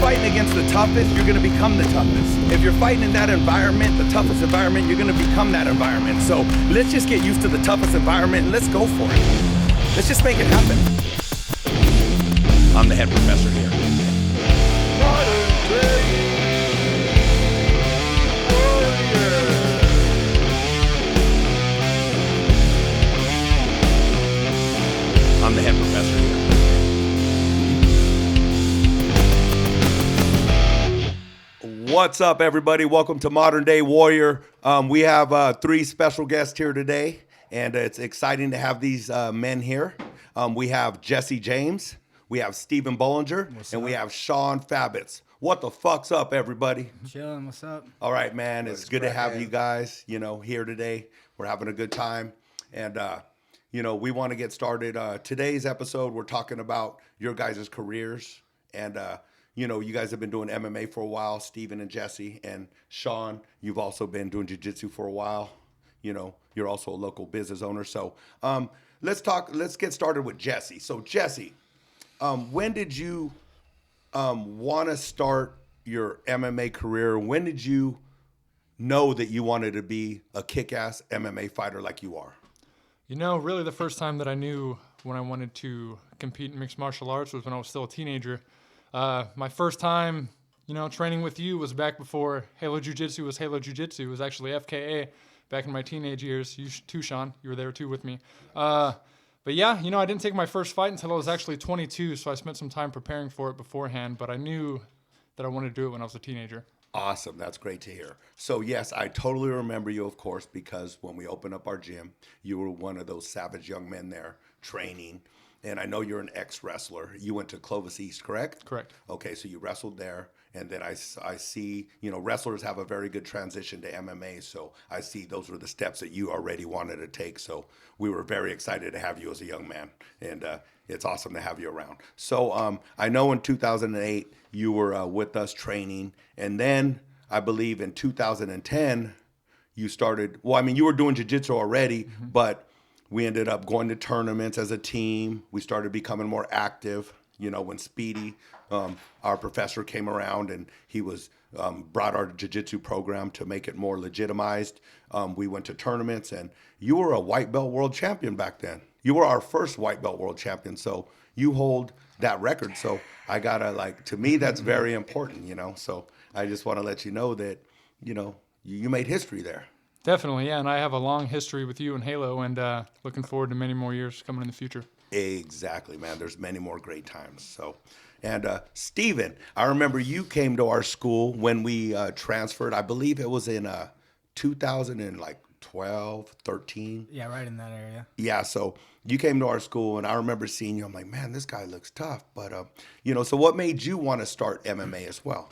fighting against the toughest, you're going to become the toughest. If you're fighting in that environment, the toughest environment, you're going to become that environment. So let's just get used to the toughest environment and let's go for it. Let's just make it happen. I'm the head professor here. I'm the head professor here. What's up, everybody? Welcome to Modern Day Warrior. We have three special guests here today, and it's exciting to have these men here. We have Jesse James, we have Stephen Bollinger, and we have Shawn Fabits. What the fuck's up, everybody? Chilling, what's up? All right, man. It's good to have you guys, here today. We're having a good time, and we want to get started. Today's episode, we're talking about your guys' careers, and you guys have been doing MMA for a while, Stephen and Jesse, and Shawn, you've also been doing jiu-jitsu for a while. You're also a local business owner. So let's get started with Jesse. So Jesse, when did you want to start your MMA career? When did you know that you wanted to be a kick-ass MMA fighter like you are? Really the first time that I knew when I wanted to compete in mixed martial arts was when I was still a teenager. My first time, training with you was back before Halo Jiu-Jitsu was Halo Jiu-Jitsu. It was actually FKA back in my teenage years. You too, Shawn. You were there too with me. But yeah, I didn't take my first fight until I was actually 22, so I spent some time preparing for it beforehand, but I knew that I wanted to do it when I was a teenager. Awesome. That's great to hear. So yes, I totally remember you, of course, because when we opened up our gym, you were one of those savage young men there training. And I know you're an ex-wrestler. You went to Clovis East, correct? Correct. Okay, so you wrestled there. And then I see, wrestlers have a very good transition to MMA. So I see those were the steps that you already wanted to take. So we were very excited to have you as a young man. And it's awesome to have you around. So I know in 2008, you were with us training. And then I believe in 2010, you started, you were doing jiu-jitsu already, but we ended up going to tournaments as a team. We started becoming more active. When Speedy, our professor, came around and he was brought our jiu-jitsu program to make it more legitimized. We went to tournaments, and you were a white belt world champion back then. You were our first white belt world champion, so you hold that record. So I gotta to me, that's very important. So I just want to let you know that you made history there. Definitely, yeah, and I have a long history with you and Halo, and looking forward to many more years coming in the future. Exactly, man. There's many more great times. So, and Stephen, I remember you came to our school when we transferred. I believe it was in 2012, 13. Yeah, right in that area. Yeah, so you came to our school, and I remember seeing you. I'm like, man, this guy looks tough. But, so what made you want to start MMA as well?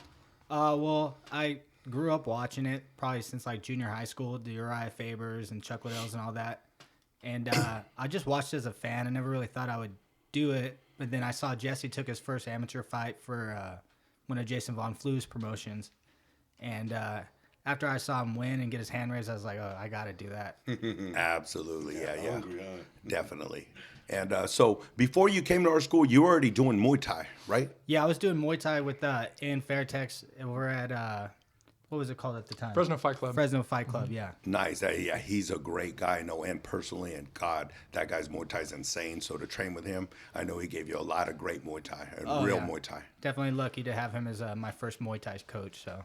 Well, I grew up watching it probably since junior high school, the Uriah Fabers and Chuck Liddells and all that. And I just watched as a fan. I never really thought I would do it. But then I saw Jesse took his first amateur fight for one of Jason Von Flu's promotions. And after I saw him win and get his hand raised, I was like, oh, I got to do that. Absolutely. Yeah. Definitely. And so before you came to our school, you were already doing Muay Thai, right? Yeah, I was doing Muay Thai with Ian Fairtex. And we're at... what was it called at the time? Fresno Fight Club. Fresno Fight Club, yeah. Nice. Yeah, he's a great guy. I know him personally, and God, that guy's Muay Thai is insane. So to train with him, I know he gave you a lot of great Muay Thai, real Muay Thai. Definitely lucky to have him as my first Muay Thai coach. So,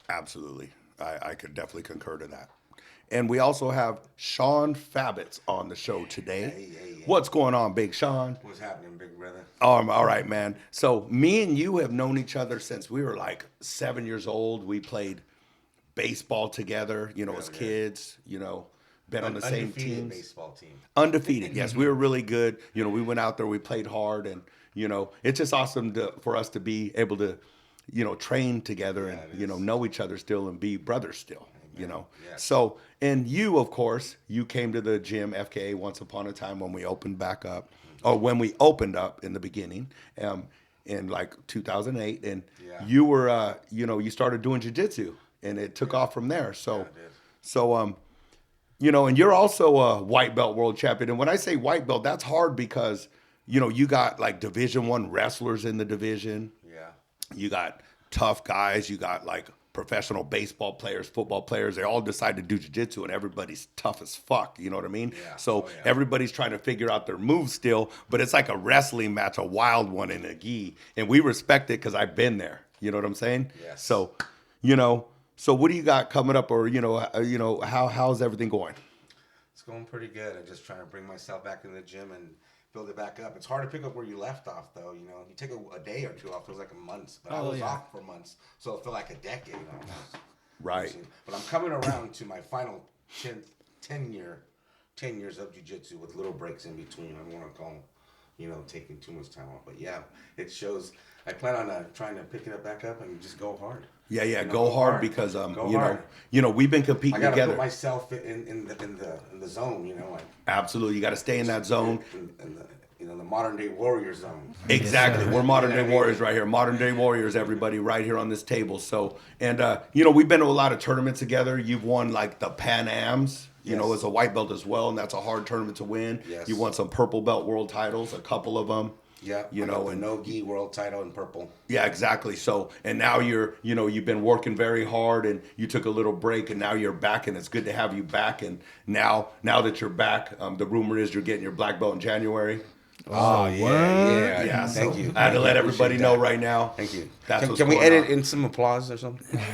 absolutely. I could definitely concur to that. And we also have Shawn Fabits on the show today. Hey. What's going on, Big Shawn? What's happening, big brother? All right, man. So me and you have known each other since we were 7 years old. We played baseball together, as kids, been on the same teams. Baseball team. Undefeated, yes. We were really good. We went out there, we played hard, and, it's just awesome for us to be able to, train together and, know each other still and be brothers still. Yes. So, and you, of course, you came to the gym, FKA, once upon a time when we opened back up, or when we opened up in the beginning, in 2008, and you were, you started doing jiu-jitsu, and it took off from there. So, and you're also a white belt world champion. And when I say white belt, that's hard because, you got Division I wrestlers in the division. Yeah. You got tough guys. You got like professional baseball players, football players. They all decide to do jiu-jitsu, and everybody's tough as fuck. You know what I mean? Yeah. So Oh, yeah. everybody's trying to figure out their moves still, but it's like a wrestling match, a wild one in a gi, and we respect it because I've been there. You know what I'm saying? Yes. So, so what do you got coming up, or how's everything going? It's going pretty good. I'm just trying to bring myself back in the gym and build it back up. It's hard to pick up where you left off, though. You take a day or two off, feels like a month. But I was off for months, so it felt like a decade almost. Right. But I'm coming around to my final 10 years of jiu-jitsu with little breaks in between. I don't want to call them, taking too much time off. But yeah, it shows. I plan on trying to pick it back up and just go hard. Yeah, go hard because Go hard. we've been competing I gotta together. put myself in the zone. Absolutely, you got to stay in that zone. In the modern day warrior zone. Exactly, we're modern day warriors right here. Modern day warriors, everybody, right here on this table. So, and we've been to a lot of tournaments together. You've won like the Pan Ams. As a white belt as well, and that's a hard tournament to win. Yes. You won some purple belt world titles, a couple of them. Yeah, and no gi world title in purple. Yeah, exactly. So, and now you've been working very hard, and you took a little break, and now you're back, and it's good to have you back. And now that you're back, the rumor is you're getting your black belt in January. Oh yeah. Yeah. Thank So you. I had to let everybody know that. right now. Thank you. That's what's Can we going edit on. in some applause or something? You know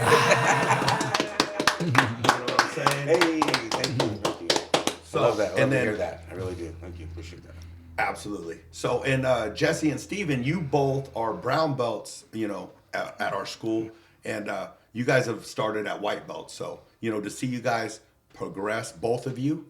what I'm saying? Hey, thank you. So, I love that. I love and to then- hear that. I really do. Thank you. Appreciate that. Absolutely. So, and Jesse and Steven, you both are brown belts, at our school, and you guys have started at white belts. So, to see you guys progress, both of you,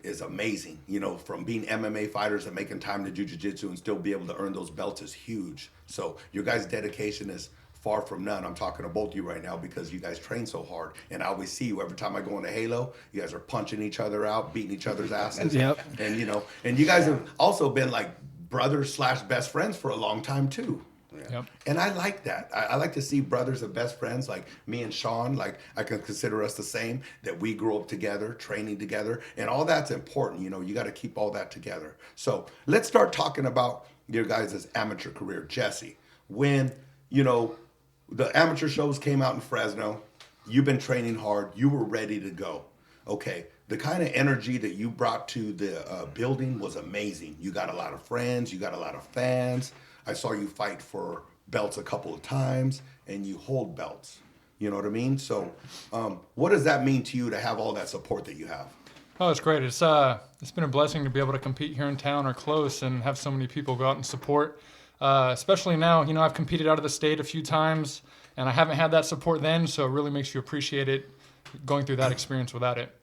is amazing. From being MMA fighters and making time to do jiu-jitsu and still be able to earn those belts is huge. So, your guys' dedication is far from none. I'm talking to both of you right now because you guys train so hard, and I always see you every time I go into Halo. You guys are punching each other out, beating each other's asses. Yep. And and you guys have also been like brothers / best friends for a long time too. Yep. And I like that. I like to see brothers and best friends like me and Shawn. Like I can consider us the same. That we grew up together, training together, and all that's important. You got to keep all that together. So let's start talking about your guys' amateur career, Jesse. When the amateur shows came out in Fresno, you've been training hard, you were ready to go. Okay, the kind of energy that you brought to the building was amazing. You got a lot of friends, you got a lot of fans. I saw you fight for belts a couple of times, and you hold belts. You know what I mean? So what does that mean to you to have all that support that you have? Oh, it's great. It's been a blessing to be able to compete here in town or close and have so many people go out and support. Especially now, I've competed out of the state a few times, and I haven't had that support then, so it really makes you appreciate it going through that experience without it.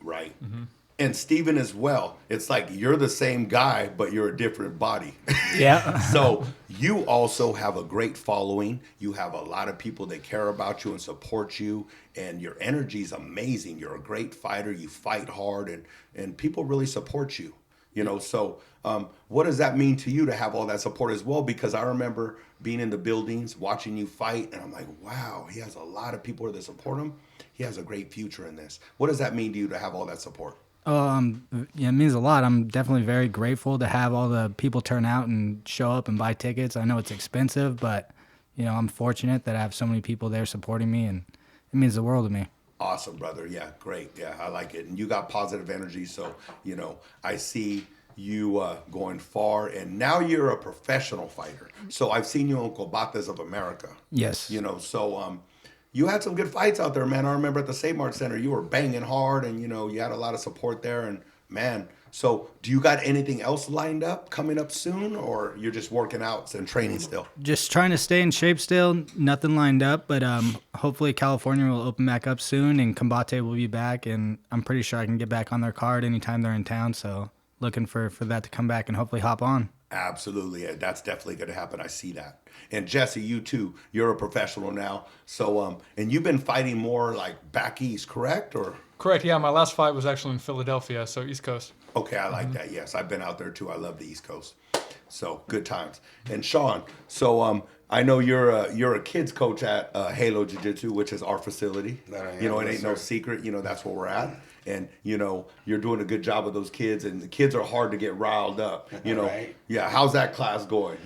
Right. Mm-hmm. And Steven as well. It's like you're the same guy, but you're a different body. Yeah. So you also have a great following. You have a lot of people that care about you and support you, and your energy is amazing. You're a great fighter. You fight hard, and people really support you. So what does that mean to you to have all that support as well? Because I remember being in the buildings, watching you fight, and I'm like, wow, he has a lot of people that support him. He has a great future in this. What does that mean to you to have all that support? It means a lot. I'm definitely very grateful to have all the people turn out and show up and buy tickets. I know it's expensive, but I'm fortunate that I have so many people there supporting me, and it means the world to me. Awesome, brother. Yeah, great. Yeah, I like it. And you got positive energy. So, I see you going far. And now you're a professional fighter. So I've seen you on Combates of America. Yes. So you had some good fights out there, man. I remember at the Save Mart Center, you were banging hard and, you had a lot of support there. And, man, so do you got anything else lined up coming up soon, or you're just working out and training still? Just trying to stay in shape still. Nothing lined up, but hopefully California will open back up soon and Combate will be back, and I'm pretty sure I can get back on their card anytime they're in town. So looking for that to come back and hopefully hop on. Absolutely. Yeah, that's definitely going to happen. I see that. And Jesse, you too, you're a professional now. So, and you've been fighting more like back east, correct? Or Correct, yeah. My last fight was actually in Philadelphia, so East Coast. okay, I like that. Yes, I've been out there too. I love the East Coast. So good times. And Shawn, so I know you're a kids coach at Halo Jiu-Jitsu, which is our facility. That It ain't yes, no sir. secret. That's where we're at. And you're doing a good job with those kids, and the kids are hard to get riled up. Right. Yeah. How's that class going?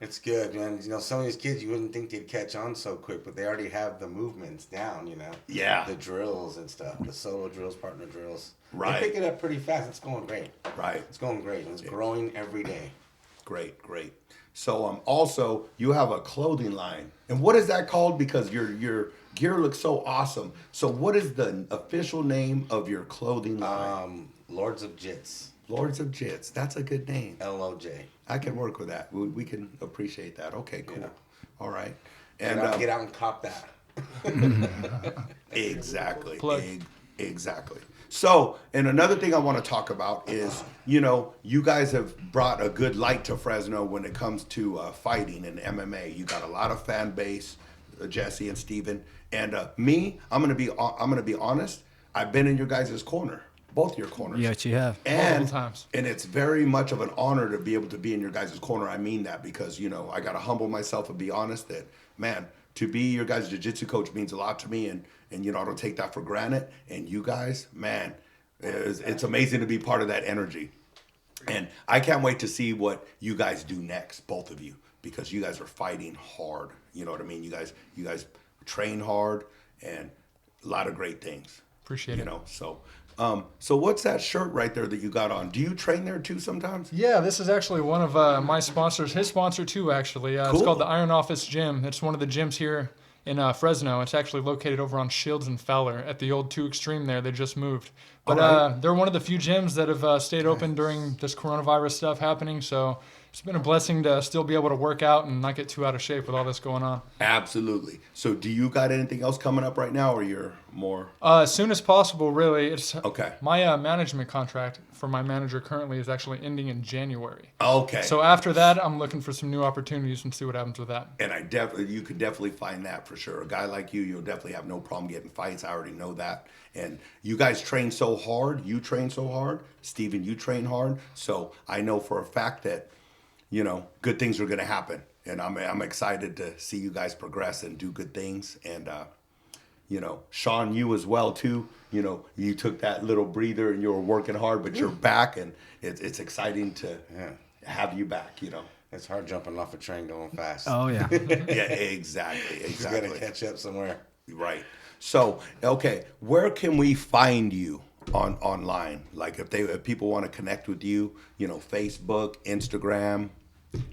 It's good, man. You know, some of these kids you wouldn't think they'd catch on so quick, but they already have the movements down, you know? Yeah. The drills and stuff, the solo drills, partner drills. Right. They pick it up pretty fast. It's going great. Right. It's going great. And it's growing every day. Great, great. So also you have a clothing line, and what is that called? Because your gear looks so awesome. So what is the official name of your clothing line? Lords of Jits. Lords of Jits. That's a good name. LOJ. I can work with that. We can appreciate that. Okay, cool. Yeah. All right. And And get out and cop that. exactly. Plug. Exactly. So, and another thing I want to talk about is, you know, you guys have brought a good light to Fresno when it comes to fighting and MMA. You got a lot of fan base, Jesse and Steven. And me, I'm gonna be honest. I've been in your guys' corner, both your corners. Yes, you have. And, Multiple times. and it's very much of an honor to be able to be in your guys' corner. I mean that because, you know, I got to humble myself and be honest that, man, to be your guys' jiu-jitsu coach means a lot to me. And you know, I don't take that for granted. And you guys, man, it's amazing to be part of that energy. And I can't wait to see what you guys do next, both of you, because you guys are fighting hard. You know what I mean? You guys train hard and a lot of great things. Appreciate You it. know, so what's that shirt right there that you got on? Do you train there too sometimes? Yeah, this is actually one of my sponsors. His sponsor too, actually. It's Cool. called the Iron Office Gym. It's one of the gyms here in Fresno. It's actually located over on Shields and Fowler at the old 2 Extreme there. They just moved. But Alright. they're one of the few gyms that have stayed open during this coronavirus stuff happening. So it's been a blessing to still be able to work out and not get too out of shape with all this going on. Absolutely. So do you got anything else coming up right now, or you're more As soon as possible, really. It's okay? my management contract for my manager currently is actually ending in January. Okay. So after that, I'm looking for some new opportunities and see what happens with that. And you could definitely find that for sure. A guy like you'll definitely have no problem getting fights. I already know that. And you guys train so hard. You train so hard. Steven, you train hard. So I know for a fact that, you know, good things are going to happen. And I'm excited to see you guys progress and do good things. And, you know, Shawn, you as well, too. You know, you took that little breather and you were working hard, but you're back. And it's exciting to have you back, you know. It's hard jumping off a train going fast. Oh yeah. Yeah, exactly. You got to catch up somewhere. Right. So, okay, where can we find you online? Like if people want to connect with you, you know, Facebook, Instagram.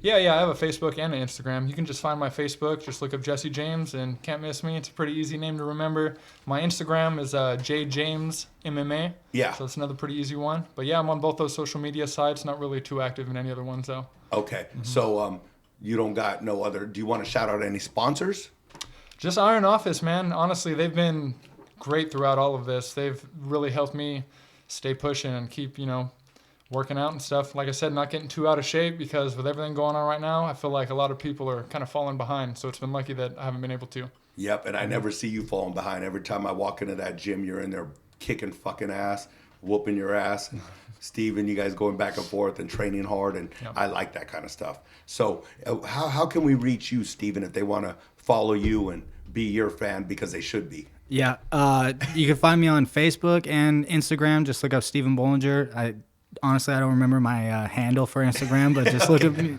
Yeah, I have a Facebook and an Instagram. You can just find my Facebook, just look up Jesse James, and can't miss me. It's a pretty easy name to remember. My Instagram is JJamesMMA. Yeah. So it's another pretty easy one. But yeah, I'm on both those social media sites. Not really too active in any other ones though. Okay. So you don't got no other. Do you want to shout out any sponsors? Just Iron Office, man. Honestly, they've been great throughout all of this. They've really helped me stay pushing and keep, you know, working out and stuff. Like I said, not getting too out of shape because with everything going on right now, I feel like a lot of people are kind of falling behind. So it's been lucky that I haven't been able to. Yep. And I never see you falling behind. Every time I walk into that gym, you're in there kicking fucking ass, whooping your ass. Steven, you guys going back and forth and training hard, and I like that kind of stuff. So how can we reach you, Steven, if they want to follow you and be your fan, because they should be? Yeah. You can find me on Facebook and Instagram. Just look up Stephen Bollinger. Honestly, I don't remember my handle for Instagram, but just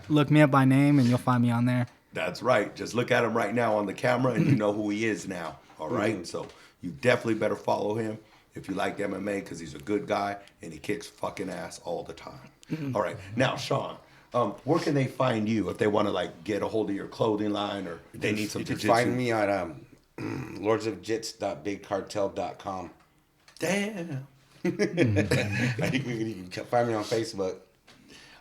look me up by name and you'll find me on there. That's right. Just look at him right now on the camera and you know who he is now. All right? So you definitely better follow him if you like MMA, because he's a good guy and he kicks fucking ass all the time. All right. Now, Shawn, where can they find you if they want to like get a hold of your clothing line, or they need some You can jiu-jitsu? find me on lordsofjits.bigcartel.com. Damn. You can find me on Facebook.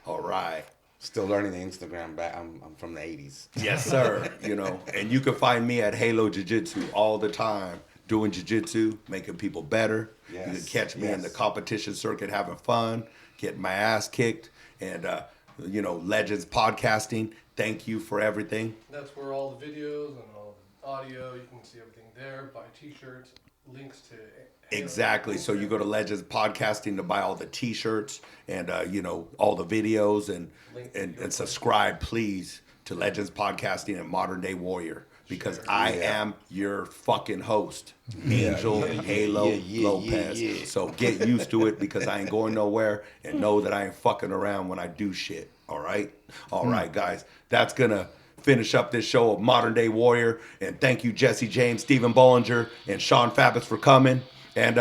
All right. Still learning the Instagram. I'm from the 80s. Yes, sir. You know, and you can find me at Halo Jiu-Jitsu all the time, doing jiu-jitsu, making people better. You can Yes, catch me in the yes. competition circuit having fun, getting my ass kicked, and, you know, Legends podcasting. Thank you for everything. That's where all the videos and all the audio, you can see everything there, buy t-shirts, links to Exactly. So you go to Legends Podcasting to buy all the T-shirts and, you know, all the videos, and subscribe, please, to Legends Podcasting and Modern Day Warrior, because I am your fucking host, Angel Halo Lopez. So get used to it, because I ain't going nowhere, and know that I ain't fucking around when I do shit. All All right, guys. That's going to finish up this show of Modern Day Warrior. And thank you, Jesse James, Stephen Bollinger, and Shawn Fabits for coming. And,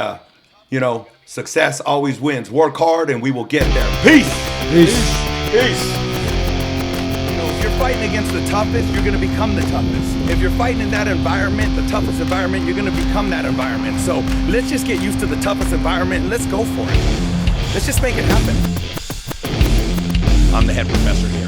success always wins. Work hard, and we will get there. Peace. If you're fighting against the toughest, you're going to become the toughest. If you're fighting in that environment, the toughest environment, you're going to become that environment. So let's just get used to the toughest environment and let's go for it. Let's just make it happen. I'm the head professor here.